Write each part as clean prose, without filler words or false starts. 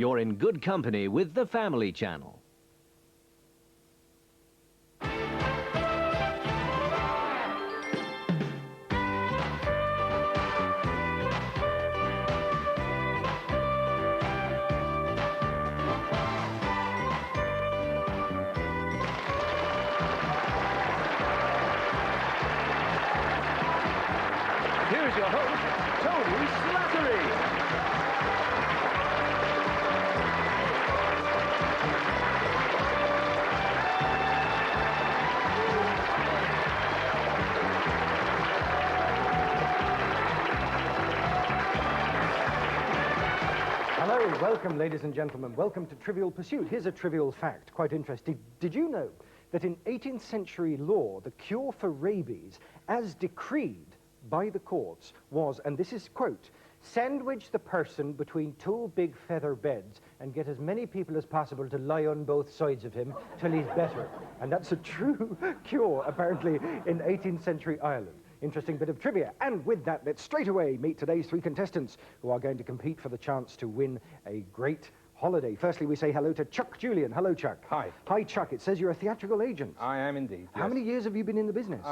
You're in good company with the Family Channel. Here's your host, Tony Slattery. Hello, welcome ladies and gentlemen. Welcome to Trivial Pursuit. Here's a trivial fact, quite interesting. Did you know that in 18th century law, the cure for rabies, as decreed by the courts, was, and this is quote, sandwich the person between two big feather beds and get as many people as possible to lie on both sides of him till he's better. And that's a true cure, apparently, in 18th century Ireland. Interesting bit of trivia. And with that, let's straight away meet today's three contestants who are going to compete for the chance to win a great holiday. Firstly, we say hello to Chuck Julian. Hello, Chuck. Hi. Hi, Chuck. It says you're a theatrical agent. I am indeed. How many years have you been in the business?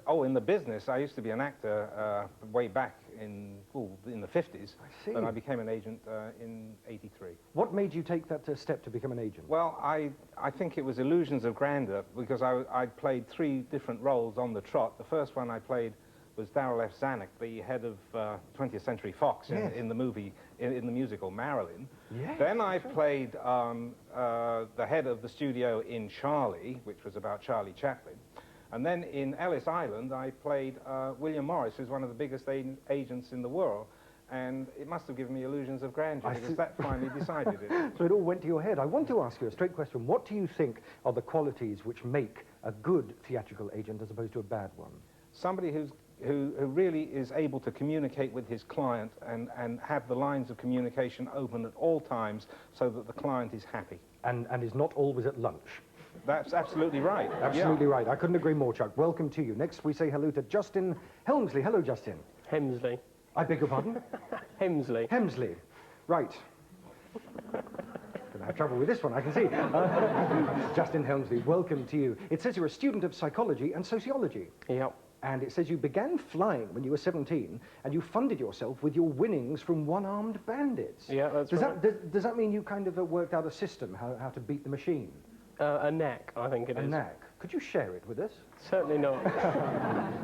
In the business, I used to be an actor way back in the 50s. I see. But I became an agent in '83. What made you take that step to become an agent? Well, I think it was illusions of grandeur because I played three different roles on the trot. The first one I played was Darryl F. Zanuck, the head of 20th Century Fox Yes. in the movie, in the musical Marilyn. Yes, Then I played the head of the studio in Charlie, which was about Charlie Chaplin. And then in Ellis Island, I played William Morris, who's one of the biggest agents in the world. And it must have given me illusions of grandeur because that finally decided it. So it all went to your head. I want to ask you a straight question. What do you think are the qualities which make a good theatrical agent as opposed to a bad one? Somebody who really is able to communicate with his client and have the lines of communication open at all times so that the client is happy. And is not always at lunch. That's absolutely right. Absolutely right. I couldn't agree more, Chuck. Welcome to you. Next, we say hello to Justin Helmsley. Hello, Justin. Hemsley. I beg your pardon? Hemsley. Hemsley. Right. Gonna have trouble with this one, I can see. Justin Helmsley, welcome to you. It says you're a student of psychology and sociology. Yep. And it says you began flying when you were 17, and you funded yourself with your winnings from one-armed bandits. Yeah, that's right. Does that mean you kind of worked out a system, how to beat the machine? A knack, I think it is. A knack. Could you share it with us? Certainly not.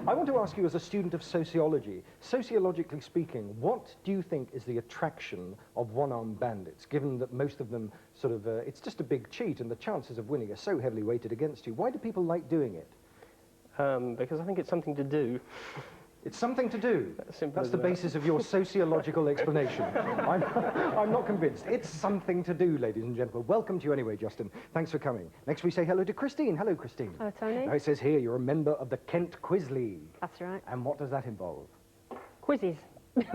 I want to ask you, as a student of sociology, sociologically speaking, what do you think is the attraction of one-armed bandits, given that most of them sort of, it's just a big cheat and the chances of winning are so heavily weighted against you? Why do people like doing it? Because I think it's something to do. It's something to do. That's the basis of your sociological explanation. I'm not convinced. It's something to do, ladies and gentlemen. Welcome to you anyway, Justin. Thanks for coming. Next we say hello to Christine. Hello, Christine. Hello, Tony. Now it says here you're a member of the Kent Quiz League. That's right. And what does that involve? Quizzes. Quizzes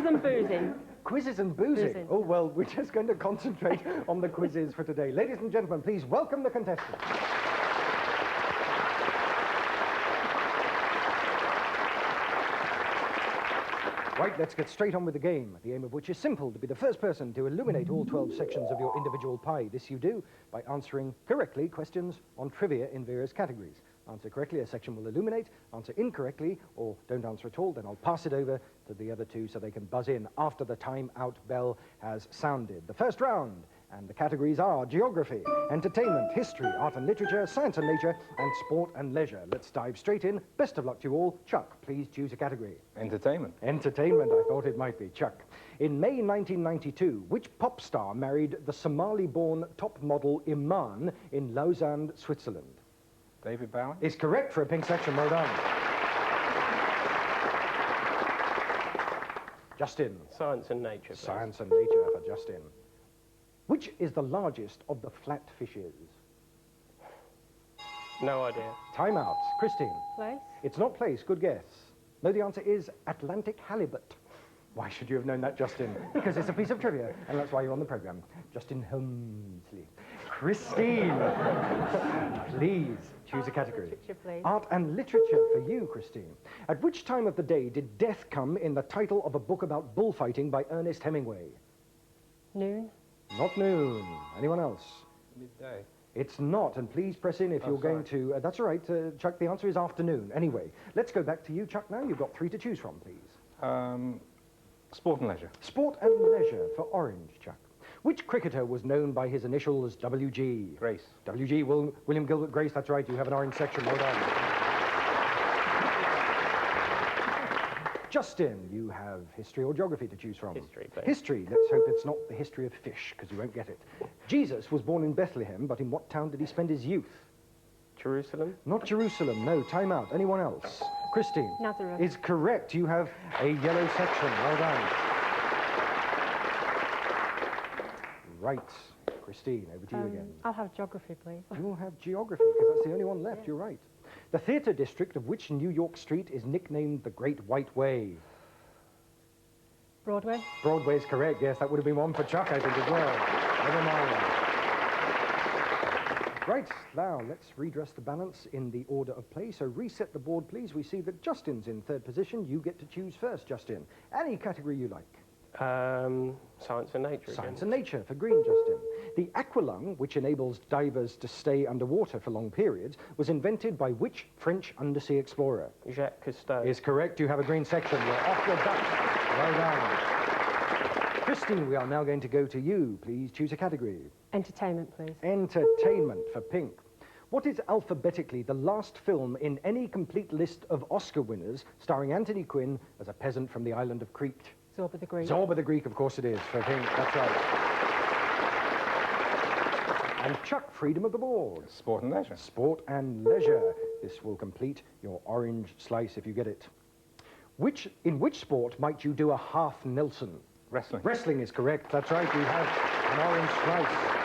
and boozing. Quizzes and boozing. Boozing. Oh, well, we're just going to concentrate on the quizzes for today. Ladies and gentlemen, please welcome the contestants. Right, let's get straight on with the game, the aim of which is simple, to be the first person to illuminate all 12 sections of your individual pie. This you do by answering correctly questions on trivia in various categories. Answer correctly, a section will illuminate. Answer incorrectly, or don't answer at all, then I'll pass it over to the other two so they can buzz in after the time-out bell has sounded. The first round, and the categories are geography, entertainment, history, art and literature, science and nature, and sport and leisure. Let's dive straight in. Best of luck to you all. Chuck, please choose a category. Entertainment. Entertainment, I thought it might be. Chuck. In May 1992, which pop star married the Somali-born top model Iman in Lausanne, Switzerland? David Bowie. Is correct for a pink section. Well done. Justin. Science and nature, please. Science and nature for Justin. Which is the largest of the flatfishes? No idea. Time out. Christine. Place? It's not place. Good guess. No, the answer is Atlantic halibut. Why should you have known that, Justin? Because it's a piece of trivia, and that's why you're on the programme. Justin Helmsley. Christine. Please choose a category. Art and literature, please. Art and literature for you, Christine. At which time of the day did death come in the title of a book about bullfighting by Ernest Hemingway? Noon. Not noon. Anyone else? Midday. It's not, and please press in if you're going to... that's all right, Chuck, the answer is afternoon. Anyway, let's go back to you, Chuck, now. You've got 3 to choose from, please. Sport and leisure. Sport and leisure for Orange, Chuck. Which cricketer was known by his initials WG? Grace. WG, William Gilbert Grace, that's right, you have an orange section, well done. Justin, you have history or geography to choose from. History, please. History, let's hope it's not the history of fish, because you won't get it. Jesus was born in Bethlehem, but in what town did he spend his youth? Jerusalem. Not Jerusalem, no, time out. Anyone else? Christine. Nazareth. Is correct, you have a yellow section, well done. Right, Christine, over to you again. I'll have geography, please. You'll have geography, because that's the only one left, you're right. The theatre district of which New York street is nicknamed the Great White Way? Broadway. Broadway is correct, yes, that would have been one for Chuck, I think, as well. Never mind. Right, now let's redress the balance in the order of play. So reset the board, please. We see that Justin's in 3rd position. You get to choose first, Justin. Any category you like. Science and nature. Science again. and nature for green, Justin. The aqualung, which enables divers to stay underwater for long periods, was invented by which French undersea explorer? Jacques Cousteau. Is correct. You have a green section. You're off your duck. Well done. Christine, we are now going to go to you. Please choose a category. Entertainment, please. Entertainment for pink. What is alphabetically the last film in any complete list of Oscar winners starring Anthony Quinn as a peasant from the island of Crete? Zorba the Greek. Zorba the Greek, of course it is, for pink. That's right. And Chuck, freedom of the board. Sport and leisure. Sport and leisure. This will complete your orange slice if you get it. In which sport might you do a half Nelson? Wrestling. Wrestling is correct. That's right. You have an orange slice.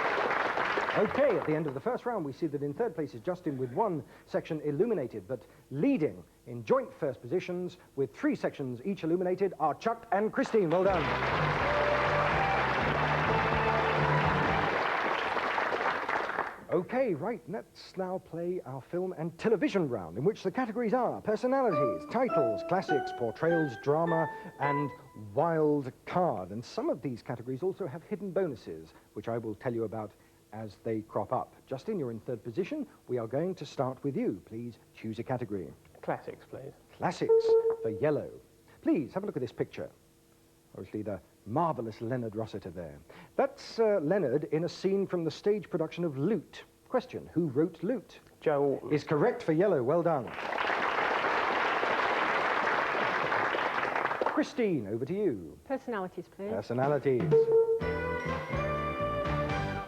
Okay, at the end of the first round, we see that in 3rd place is Justin with 1 section illuminated, but leading in joint first positions with 3 sections each illuminated are Chuck and Christine. Well done. Okay, right, let's now play our film and television round, in which the categories are personalities, titles, classics, portrayals, drama, and wild card. And some of these categories also have hidden bonuses, which I will tell you about as they crop up. Justin, you're in 3rd position. We are going to start with you. Please choose a category. Classics, please. Classics for yellow. Please have a look at this picture. Obviously the marvellous Leonard Rossiter there. That's Leonard in a scene from the stage production of Loot. Question, who wrote Loot? Joe Alton. Is correct for yellow, well done. Christine, over to you. Personalities, please. Personalities.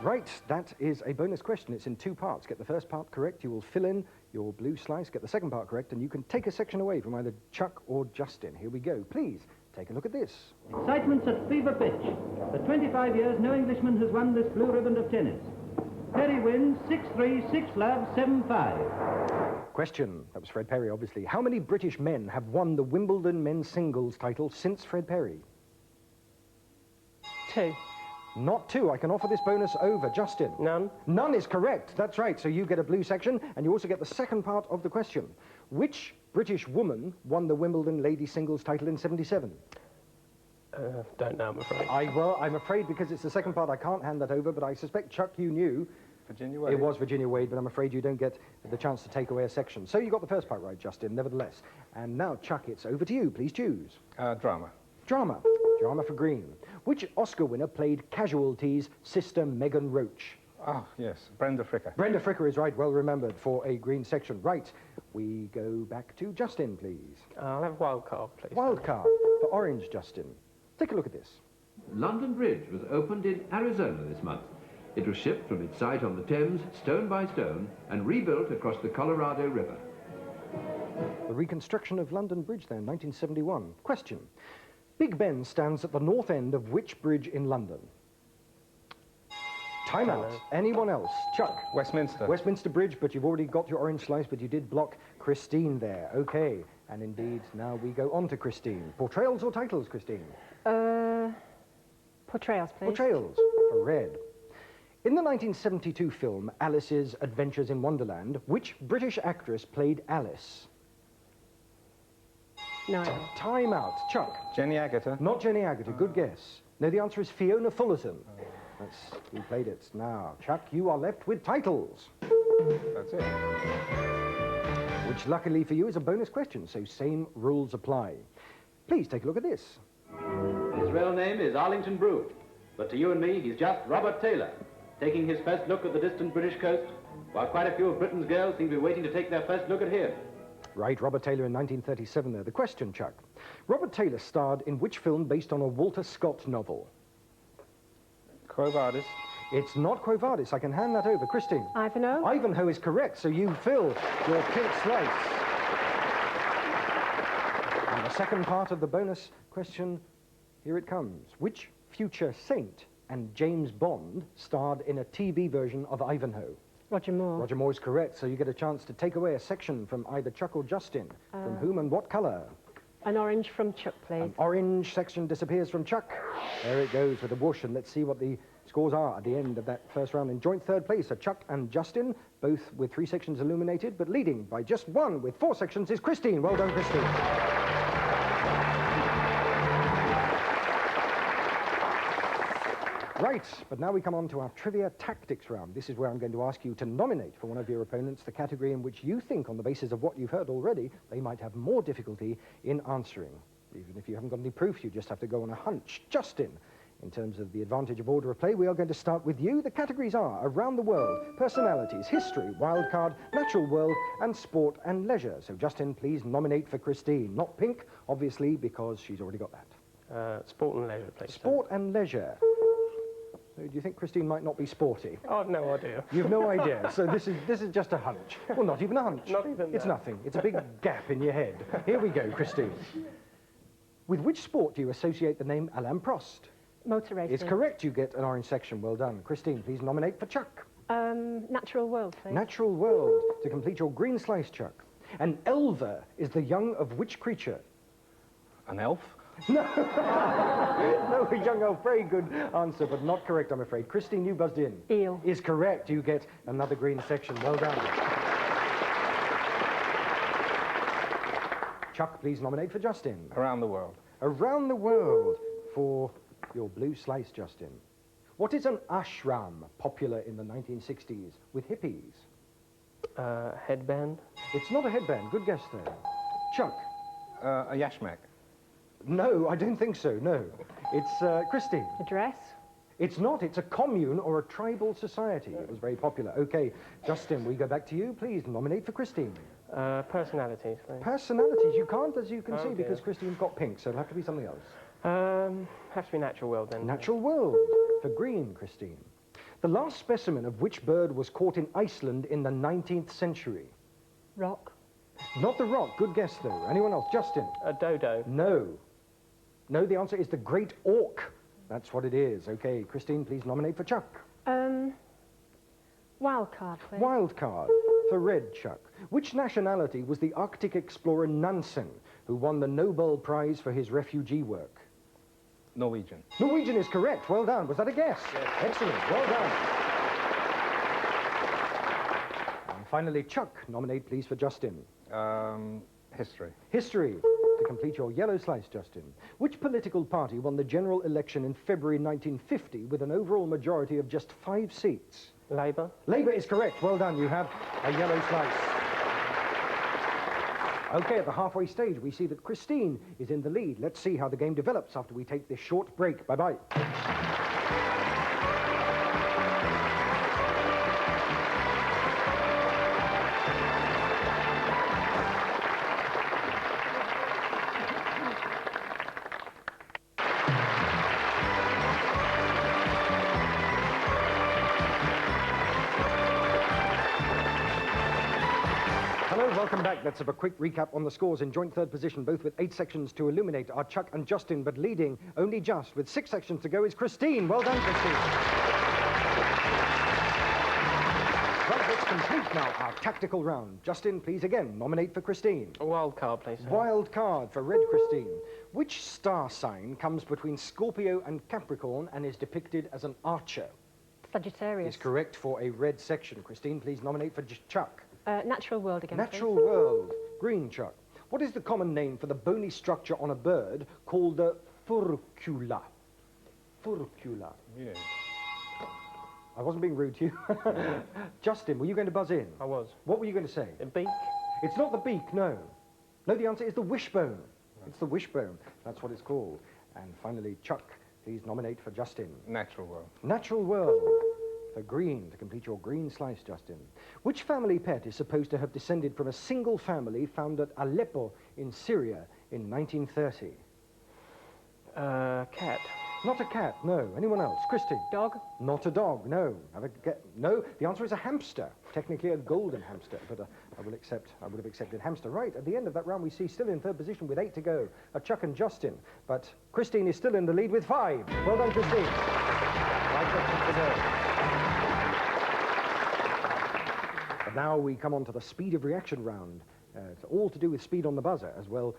Right, that is a bonus question. It's in 2 parts. Get the first part correct, you will fill in your blue slice. Get the second part correct, and you can take a section away from either Chuck or Justin. Here we go. Please, take a look at this. Excitement's at fever pitch. For 25 years, no Englishman has won this blue ribbon of tennis. Perry wins 6-3, 6-love, 7-5. Question, that was Fred Perry, obviously. How many British men have won the Wimbledon men's singles title since Fred Perry? 2. Not 2. I can offer this bonus over. Justin? None. None is correct. That's right. So you get a blue section, and you also get the second part of the question. Which British woman won the Wimbledon ladies singles title in '77? Don't know, I'm afraid. I'm afraid because it's the second part, I can't hand that over, but I suspect, Chuck, you knew. Virginia Wade. It was Virginia Wade, but I'm afraid you don't get the chance to take away a section. So you got the first part right, Justin, nevertheless. And now, Chuck, it's over to you. Please choose. Drama. Drama. Drama for green. Which Oscar winner played Casualty's sister Megan Roach? Oh, yes, Brenda Fricker. Brenda Fricker is right, well remembered for a green section. Right, we go back to Justin, please. I'll have wild card, please. Wild card for orange, Justin. Take a look at this. London Bridge was opened in Arizona this month. It was shipped from its site on the Thames, stone by stone, and rebuilt across the Colorado River. The reconstruction of London Bridge there in 1971. Question. Big Ben stands at the north end of which bridge in London? Time out. Anyone else? Chuck? Westminster. Westminster Bridge, but you've already got your orange slice, but you did block Christine there. Okay. And indeed, now we go on to Christine. Portrayals or titles, Christine? Portrayals, please. Portrayals for red. In the 1972 film Alice's Adventures in Wonderland, which British actress played Alice? No. Time out. Chuck? Jenny Agutter. Not Jenny Agutter. Good guess. No, the answer is Fiona Fullerton. You played it. Now, Chuck, you are left with titles. That's it. Which, luckily for you, is a bonus question, so same rules apply. Please take a look at this. His real name is Arlington Brew, but to you and me, he's just Robert Taylor, taking his first look at the distant British coast, while quite a few of Britain's girls seem to be waiting to take their first look at him. Right, Robert Taylor in 1937 there. The question, Chuck. Robert Taylor starred in which film based on a Walter Scott novel? Quo Vadis. It's not Quo Vadis. I can hand that over. Christine. Ivanhoe. Ivanhoe is correct, so you fill your pink slice. And the second part of the bonus question, here it comes. Which future saint and James Bond starred in a TV version of Ivanhoe? Roger Moore. Roger Moore is correct, so you get a chance to take away a section from either Chuck or Justin. From whom and what colour? An orange from Chuck, please. An orange section disappears from Chuck. There it goes with a whoosh, and let's see what the scores are at the end of that first round. In joint third place are Chuck and Justin, both with 3 sections illuminated, but leading by just 1 with 4 sections is Christine. Well done, Christine. Right, but now we come on to our trivia tactics round. This is where I'm going to ask you to nominate for one of your opponents the category in which you think, on the basis of what you've heard already, they might have more difficulty in answering. Even if you haven't got any proof, you just have to go on a hunch. Justin, in terms of the advantage of order of play, we are going to start with you. The categories are around the world, personalities, history, wildcard, natural world, and sport and leisure. So, Justin, please nominate for Christine. Not pink, obviously, because she's already got that. Sport and leisure, please. Sport and leisure. So do you think Christine might not be sporty? Oh, I've no idea. You've no idea. So this is just a hunch. Well, not even a hunch. Not even It's that. nothing. It's a big gap in your head. Here we go, Christine. With which sport do you associate the name Alain Prost? Motor racing. It's correct. You get an orange section. Well done. Christine, please nominate for Chuck. Natural world, please. Natural world. To complete your green slice, Chuck. An elver is the young of which creature? An elf? No, a young elf. Very good answer, but not correct, I'm afraid. Christine, you buzzed in. Eel. Is correct. You get another green section. Well done. Chuck, please nominate for Justin. Around the world. Around the world for your blue slice, Justin. What is an ashram popular in the 1960s with hippies? Headband. It's not a headband. Good guess there. Chuck. A yashmak. No, I don't think so, no. It's Christine. A dress. It's not. It's a commune or a tribal society. It was very popular. Okay, Justin, we go back to you. Please nominate for Christine. Personalities, please. Personalities. You can't, as you can see, Oh, because dear. Christine's got pink, so it'll have to be something else. Has to be natural world, then. Natural world for green, Christine. The last specimen of which bird was caught in Iceland in the 19th century? Rock. Not the rock. Good guess, though. Anyone else? Justin? A dodo. No. No, the answer is the great auk. That's what it is. Okay, Christine, please nominate for Chuck. Wild card, please. Wild card for red, Chuck. Which nationality was the Arctic explorer Nansen, who won the Nobel Prize for his refugee work? Norwegian. Norwegian is correct. Well done. Was that a guess? Yes. Excellent. Well done. And finally, Chuck, nominate please for Justin. History. History. To complete your yellow slice, Justin. Which political party won the general election in February 1950 with an overall majority of just 5 seats? Labour. Labour is correct. Well done. You have a yellow slice. Okay, at the halfway stage, we see that Christine is in the lead. Let's see how the game develops after we take this short break. Bye-bye. Hello, welcome back. Let's have a quick recap on the scores. In joint third position, both with 8 sections to illuminate, are Chuck and Justin, but leading only just with 6 sections to go is Christine. Well done, Christine. Well, let's complete now our tactical round. Justin, please again, nominate for Christine. A wild card, please. Sir. Wild card for red, Christine. Which star sign comes between Scorpio and Capricorn and is depicted as an archer? Sagittarius. Is correct for a red section. Christine, please nominate for Chuck. Natural world again, Natural please. world. Green, Chuck. What is the common name for the bony structure on a bird called the furcula? furcula. Yeah. I wasn't being rude to you. Justin, were you going to buzz in? I was. What were you going to say? A beak? It's not the beak, no. No, the answer is the wishbone. It's the wishbone. That's what it's called. And finally, Chuck, please nominate for Justin. Natural world. Natural world. For green, to complete your green slice, Justin. Which family pet is supposed to have descended from a single family found at Aleppo in Syria in 1930? Cat. Not a cat, no. Anyone else? Christine? Dog. Not a dog, no. No, the answer is a hamster. Technically a golden hamster, but I would have accepted hamster. Right, at the end of that round we see still in third position with 8 to go are Chuck and Justin, but Christine is still in the lead with 5. Well done, Christine. 5 questions to go. But now we come on to the speed of reaction round. It's all to do with speed on the buzzer as well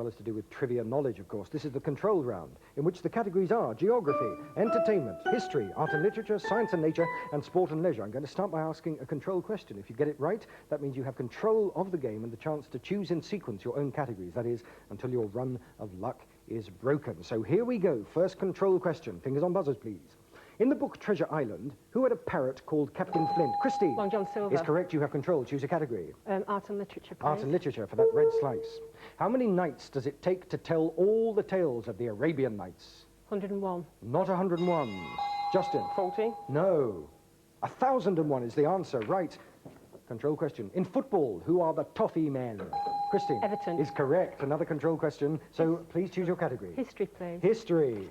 as to do with trivia knowledge, of course. This is the control round, in which the categories are geography, entertainment, history, art and literature, science and nature, and sport and leisure. I'm going to start by asking a control question. If you get it right, that means you have control of the game and the chance to choose in sequence your own categories. That is, until your run of luck is broken. So here we go. First control question. Fingers on buzzers, please. In the book Treasure Island, who had a parrot called Captain Flint? Christine. Long John Silver. Is correct. You have control. Choose a category. Art and literature, please. Art and literature for that red slice. How many nights does it take to tell all the tales of the Arabian Nights? 101. Not 101. Justin. 40? No. 1,001 is the answer. Right. Control question. In football, who are the toffee men? Christine. Everton. Is correct. Another control question. So please choose your category. History, please. History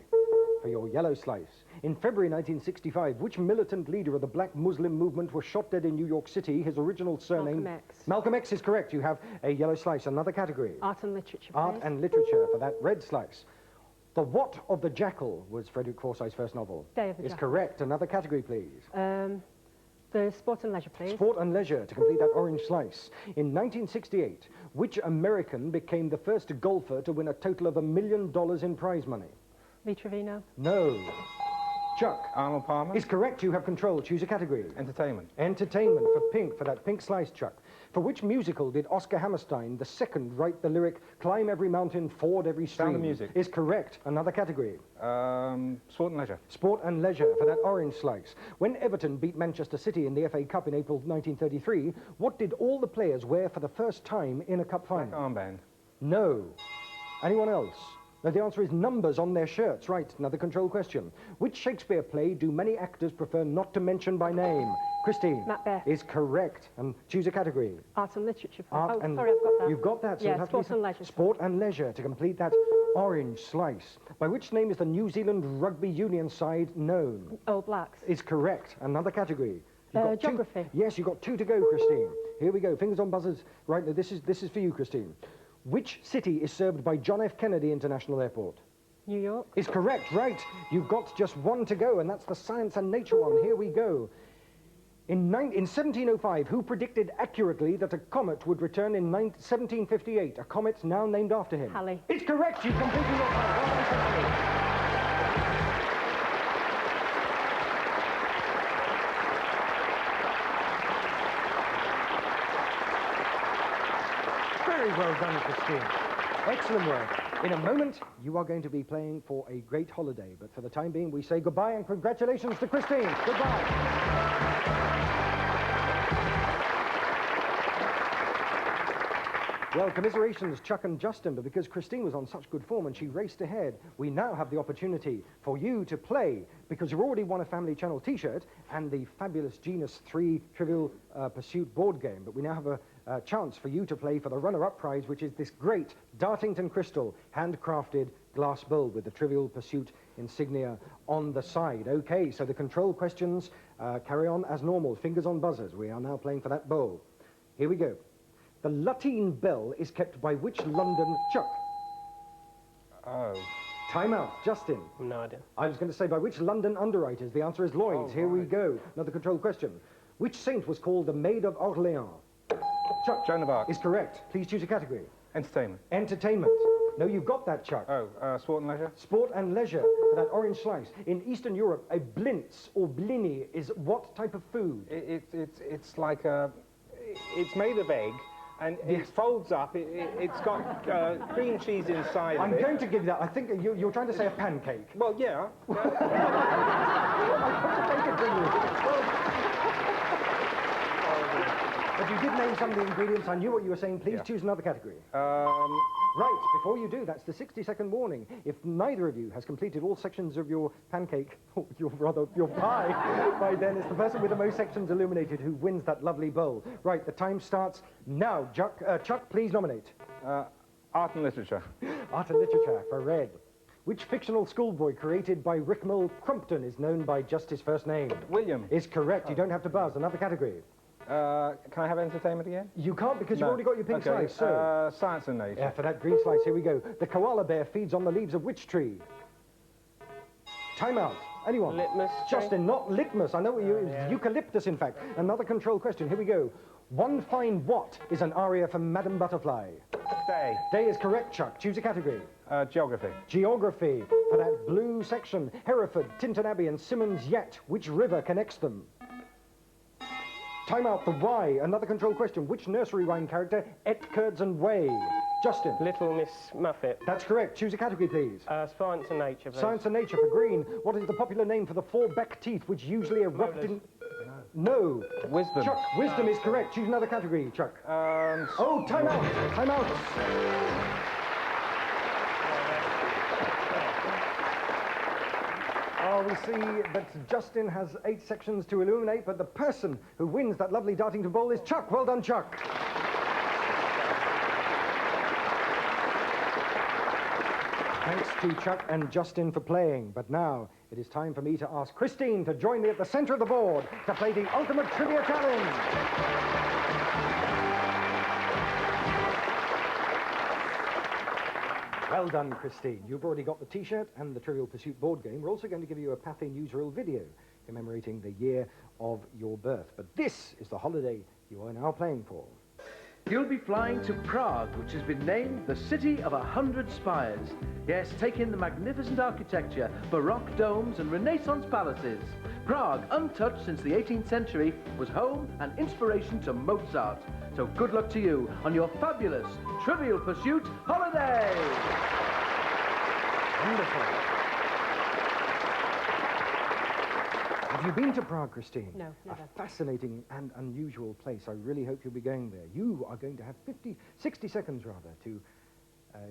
for your yellow slice. In February 1965, which militant leader of the Black Muslim movement was shot dead in New York City? His original surname? Malcolm X. Malcolm X is correct. You have a yellow slice. Another category. Art and literature, please. Art and literature for that red slice. The What of the Jackal was Frederick Forsyth's first novel. Day of the Is Jackal. correct. Another category, please. The sport and leisure, please. Sport and leisure to complete that orange slice. In 1968, which American became the first golfer to win a total of $1 million in prize money? Lee Trevino. No. Chuck. Arnold Palmer. Is correct. You have control. Choose a category. Entertainment. Entertainment for pink, for that pink slice, Chuck. For which musical did Oscar Hammerstein II write the lyric, "Climb every mountain, ford every stream"? Sound of Music. Is correct. Another category. Sport and leisure. Sport and leisure for that orange slice. When Everton beat Manchester City in the FA Cup in April 1933, what did all the players wear for the first time in a cup Black final? armband. No. Anyone else? No, the answer is numbers on their shirts. Right, another control question. Which Shakespeare play do many actors prefer not to mention by name? Christine. Macbeth. Is correct. And choose a category. Art and literature, please. Art Oh, and sorry, I've got that. You've got that. So Yeah, it'll have to be sport and leisure. Sport and leisure to complete that orange slice. By which name is the New Zealand Rugby Union side known? All Blacks. Is correct. Another category. You've got two- Geography. Yes, you've got 2 to go, Christine. Here we go. Fingers on buzzers. Right, now this is for you, Christine. Which city is served by John F. Kennedy International Airport? New York. Is correct, right. You've got just 1 to go, and that's the science and nature one. Here we go. In 1705, who predicted accurately that a comet would return in 1758? A comet now named after him. Halley. It's correct. You've completed your time. Well done, Halley. Very well done, Christine. Excellent work. In a moment, you are going to be playing for a great holiday, but for the time being, we say goodbye and congratulations to Christine. Goodbye. Well, commiserations, Chuck and Justin, but because Christine was on such good form and she raced ahead, we now have the opportunity for you to play, because you've already won a Family Channel t-shirt and the fabulous Genus 3 Trivial Pursuit board game, but we now have a chance for you to play for the runner-up prize, which is this great Dartington Crystal handcrafted glass bowl with the Trivial Pursuit insignia on the side. Okay, so the control questions carry on as normal. Fingers on buzzers. We are now playing for that bowl. Here we go. The Latin bell is kept by which London... Chuck. Oh. Time out. Justin. No idea. I was going to say by which London underwriters. The answer is Lloyd's. Oh, Here we right. go. Another control question. Which saint was called the Maid of Orleans? Chuck. Joan of Arc. Is correct. Please choose a category. Entertainment. Entertainment. No, you've got that, Chuck. Oh, sport and leisure. Sport and leisure for that orange slice. In Eastern Europe, a blintz or blini is what type of food? It's like a... It's made of egg, And it folds up. It's got cream cheese inside I'm of it. going to give you that. I think you're trying to say a pancake. Well, yeah. But you did name some of the ingredients. I knew what you were saying. Please choose another category. Right, before you do, that's the 60-second warning. If neither of you has completed all sections of your pancake, or your pie, by then it's the person with the most sections illuminated who wins that lovely bowl. Right, the time starts now. Chuck, please nominate. Art and literature. Art and literature for red. Which fictional schoolboy created by Rickmal Crumpton is known by just his first name? William. Is correct. You don't have to buzz. Another category. Can I have entertainment again? You can't because you've already got your pink slice. So. Science and nature. Yeah, for that green slice, here we go. The koala bear feeds on the leaves of which tree? Time out. Anyone? Litmus. Justin, not litmus. I know what you... Eucalyptus, in fact. Another control question. Here we go. One fine what is an aria from Madame Butterfly? Day. Day is correct, Chuck. Choose a category. Geography. Geography. For that blue section, Hereford, Tinton Abbey and Simmons Yett. Which river connects them? Time out. The why. Another control question. Which nursery rhyme character ate curds and whey? Justin. Little Miss Muffet. That's correct. Choose a category, please. Science and nature, please. Science and nature for green. What is the popular name for the four back teeth which usually erupt in... No. Wisdom. Chuck, wisdom is correct. Choose another category, Chuck. Oh, time out. Time out. Oh, we see that Justin has 8 sections to illuminate, but the person who wins that lovely Dartington bowl is Chuck. Well done, Chuck. Thanks to Chuck and Justin for playing. But now it is time for me to ask Christine to join me at the center of the board to play the Ultimate Trivia Challenge. Well done, Christine. You've already got the T-shirt and the Trivial Pursuit board game. We're also going to give you a Pathé Newsreel video commemorating the year of your birth. But this is the holiday you are now playing for. You'll be flying to Prague, which has been named the City of 100 Spires. Yes, take in the magnificent architecture, Baroque domes and Renaissance palaces. Prague, untouched since the 18th century, was home and inspiration to Mozart. So good luck to you on your fabulous Trivial Pursuit holiday! Wonderful. Have you been to Prague, Christine? No, never. A fascinating and unusual place. I really hope you'll be going there. You are going to have 60 seconds rather, to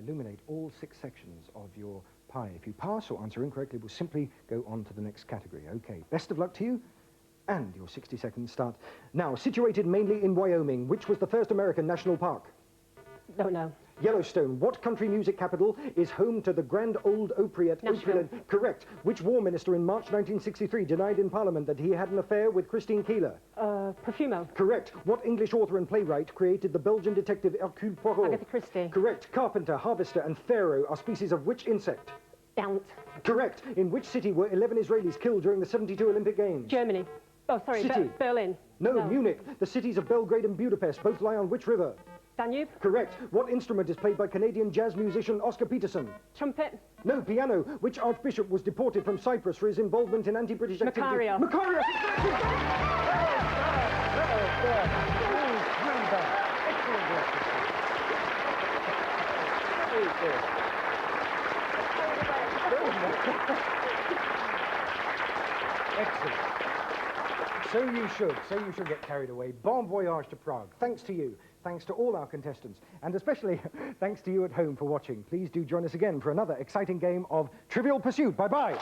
illuminate all 6 sections of your pie. If you pass or answer incorrectly, we'll simply go on to the next category. Okay, best of luck to you. And your 60 seconds start now. Situated mainly in Wyoming, which was the first American national park? Don't know. Yellowstone. What country music capital is home to the Grand Ole Opry at Nashville. Correct. Which war minister in March 1963 denied in Parliament that he had an affair with Christine Keeler? Profumo. Correct. What English author and playwright created the Belgian detective Hercule Poirot? Agatha Christie. Correct. Carpenter, harvester and pharaoh are species of which insect? Daunt. Correct. In which city were 11 Israelis killed during the 72 Olympic Games? Germany. Oh, sorry, City. Berlin. No, Munich. The cities of Belgrade and Budapest both lie on which river? Danube. Correct. What instrument is played by Canadian jazz musician Oscar Peterson? Trumpet. No, piano. Which archbishop was deported from Cyprus for his involvement in anti-British activity? Macarius. Macarius! Excellent. So you should get carried away. Bon voyage to Prague. Thanks to you. Thanks to all our contestants. And especially thanks to you at home for watching. Please do join us again for another exciting game of Trivial Pursuit. Bye-bye.